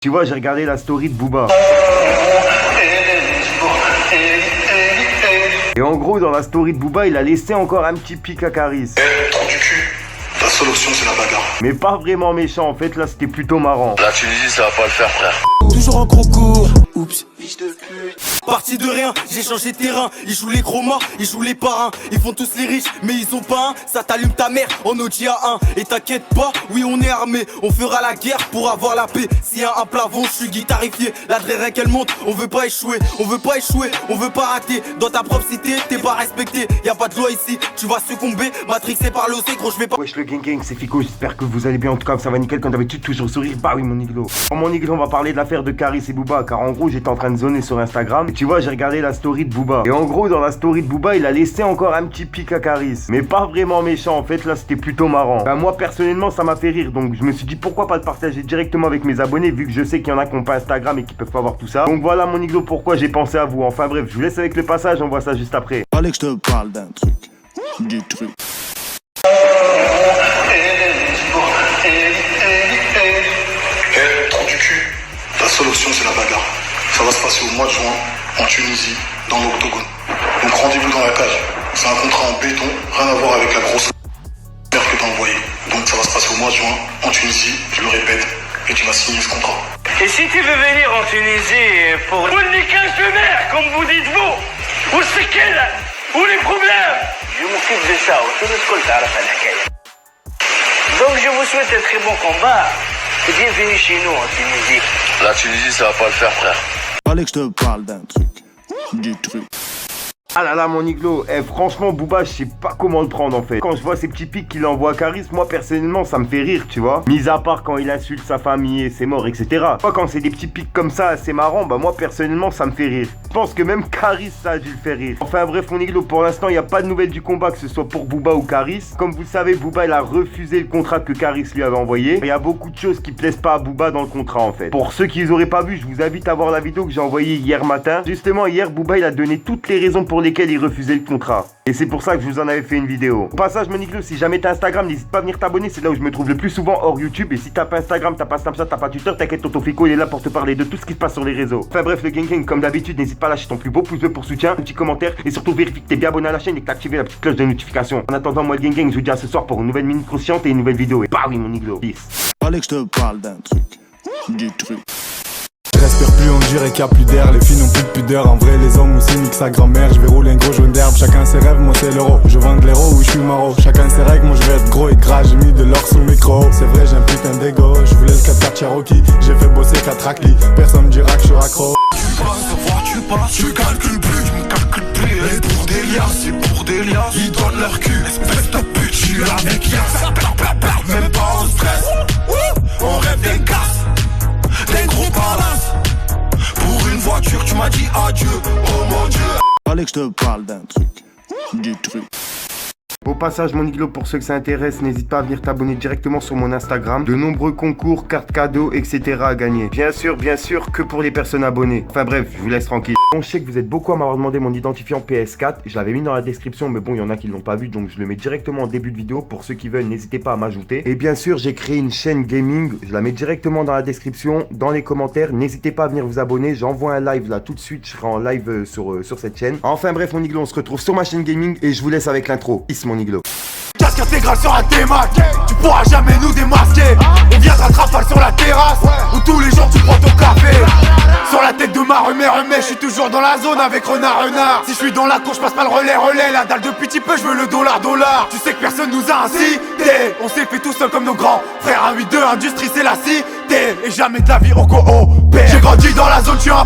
Tu vois, j'ai regardé la story de Booba. Et en gros, dans la story de Booba, il a laissé encore un petit pic à Caris. Trou du cul, la seule option c'est la bagarre. Mais pas vraiment méchant, en fait, là c'était plutôt marrant. La Tunisie ça va pas le faire, frère. Toujours en concours. Oups, fiche de pute. Parti de rien, j'ai changé de terrain. Ils jouent les gros morts, ils jouent les parrains. Ils font tous les riches, mais ils ont pas un. Ça t'allume ta mère en Audi A1. Et t'inquiète pas, oui on est armé. On fera la guerre pour avoir la paix. S'il y a un plafond, je suis guitarifié. La drérec qu'elle monte, on veut pas échouer. On veut pas échouer, on veut pas rater. Dans ta propre cité, t'es pas respecté. Y'a pas de loi ici, tu vas succomber. Matrixé par l'OC, gros, je vais pas. Wesh le gang gang, c'est Fico, j'espère que vous allez bien. En tout cas, ça va nickel quand d'habitude, toujours sourire. Bah oui, mon iglo. Mon iglo, on va parler de l'affaire de Caris et Booba. Car en gros, j'étais en train de zoner sur Instagram. Et tu vois, j'ai regardé la story de Booba. Et en gros, dans la story de Booba, il a laissé encore un petit pic à Caris. Mais pas vraiment méchant, en fait, là c'était plutôt marrant. Bah, moi personnellement, ça m'a fait rire. Donc je me suis dit pourquoi pas le partager directement avec mes abonnés, vu que je sais qu'il y en a qui n'ont pas Instagram et qui peuvent pas voir tout ça. Donc voilà, mon iglo, pourquoi j'ai pensé à vous. Enfin bref, je vous laisse avec le passage, on voit ça juste après. Fallait que je te parle d'un truc. Du truc. Trou du cul, la seule option c'est la bagarre. Ça va se passer au mois de juin, en Tunisie, dans l'octogone. Donc rendez-vous dans la cage. C'est un contrat en béton, rien à voir avec la grosse merde que t'as envoyée. Donc ça va se passer au mois de juin, en Tunisie, je le répète, et tu vas signer ce contrat. Et si tu veux venir en Tunisie pour une questionnaire, comme vous dites vous, où c'est qu'elle, où les problèmes, je m'occupe de ça, donc je vous souhaite un très bon combat et bienvenue chez nous en Tunisie. La Tunisie ça va pas le faire, frère. Fallait que je te parle d'un truc. Du truc. Ah là là, mon iglo, franchement Booba, je sais pas comment le prendre en fait. Quand je vois ces petits pics qu'il envoie à Caris, moi personnellement ça me fait rire, tu vois. Mis à part quand il insulte sa famille et ses morts, etc. Pas quand c'est des petits pics comme ça, c'est marrant, bah moi personnellement ça me fait rire. Je pense que même Caris ça a dû le faire rire. Enfin bref, mon iglo, pour l'instant il n'y a pas de nouvelles du combat, que ce soit pour Booba ou Caris. Comme vous le savez, Booba il a refusé le contrat que Caris lui avait envoyé. Il y a beaucoup de choses qui plaisent pas à Booba dans le contrat en fait. Pour ceux qui n'auraient pas vu, je vous invite à voir la vidéo que j'ai envoyée hier matin. Justement hier, Booba il a donné toutes les raisons pour lesquelles il refusait le contrat. Et c'est pour ça que je vous en avais fait une vidéo. Au passage, mon iglo, si jamais t'as Instagram, n'hésite pas à venir t'abonner, c'est là où je me trouve le plus souvent hors YouTube. Et si t'as pas Instagram, t'as pas Snapchat, t'as pas Twitter, t'inquiète, tonton Fico, il est là pour te parler de tout ce qui se passe sur les réseaux. Enfin bref, le gang gang, comme d'habitude, n'hésite pas à lâcher ton plus beau pouce bleu pour soutien, un petit commentaire et surtout vérifie que t'es bien abonné à la chaîne et que t'as activé la petite cloche de notification. En attendant, moi le gang gang, je vous dis à ce soir pour une nouvelle minute consciente et une nouvelle vidéo. Et bah oui, mon iglo, peace. Fallait que je te parle d'un truc. Du truc. Je respire plus, on dirait qu'il y a plus d'air. Les filles n'ont plus de pudeur. En vrai, les hommes aussi niquent sa grand-mère. Je vais rouler un gros jaune d'herbe. Chacun ses rêves, moi c'est l'euro. Je vends de l'héros ou je suis maro. Chacun ses règles, moi je vais être gros et gras. J'ai mis de l'or sous le micro. C'est vrai, j'ai un putain d'ego. Je voulais le 4x4 Cherokee. J'ai fait bosser 4 raclis. Personne me dira que je suis raccro. Tu passes, tu passes, tu calcules plus, je me calcule plus. Et pour des liasses, c'est pour des liasses. Ils donnent leur cul, espèce de pute, je suis avec Yass. Même pas en stress, on rêve des casses, des gros palaces. Pour une voiture, tu m'as dit adieu, oh mon Dieu. Fallait que je te parle d'un truc. Du truc. Au passage, mon iglo, pour ceux que ça intéresse, n'hésite pas à venir t'abonner directement sur mon Instagram. De nombreux concours, cartes cadeaux, etc. à gagner. Bien sûr, que pour les personnes abonnées. Enfin bref, je vous laisse tranquille. Bon, je sais que vous êtes beaucoup à m'avoir demandé mon identifiant PS4. Je l'avais mis dans la description, mais bon, il y en a qui ne l'ont pas vu, donc je le mets directement en début de vidéo. Pour ceux qui veulent, n'hésitez pas à m'ajouter. Et bien sûr, j'ai créé une chaîne gaming. Je la mets directement dans la description, dans les commentaires. N'hésitez pas à venir vous abonner. J'envoie un live là tout de suite. Je serai en live sur cette chaîne. Enfin bref, mon iglo, on se retrouve sur ma chaîne gaming et je vous laisse avec l'intro. Peace, mon iglo. Casque intégral sur un T-Mac, tu pourras jamais nous démasquer. On vient de rafale sur la terrasse, où tous les jours tu prends ton café. Sur la tête de ma remets, je suis toujours dans la zone avec renard. Si je suis dans la cour, je passe pas le relais. La dalle depuis petit peu, je veux le dollar. Tu sais que personne nous a incité. On s'est fait tout seul comme nos grands frères. Un 8-2, industrie c'est la cité. Et jamais de la vie au go. J'ai grandi dans la zone, je suis un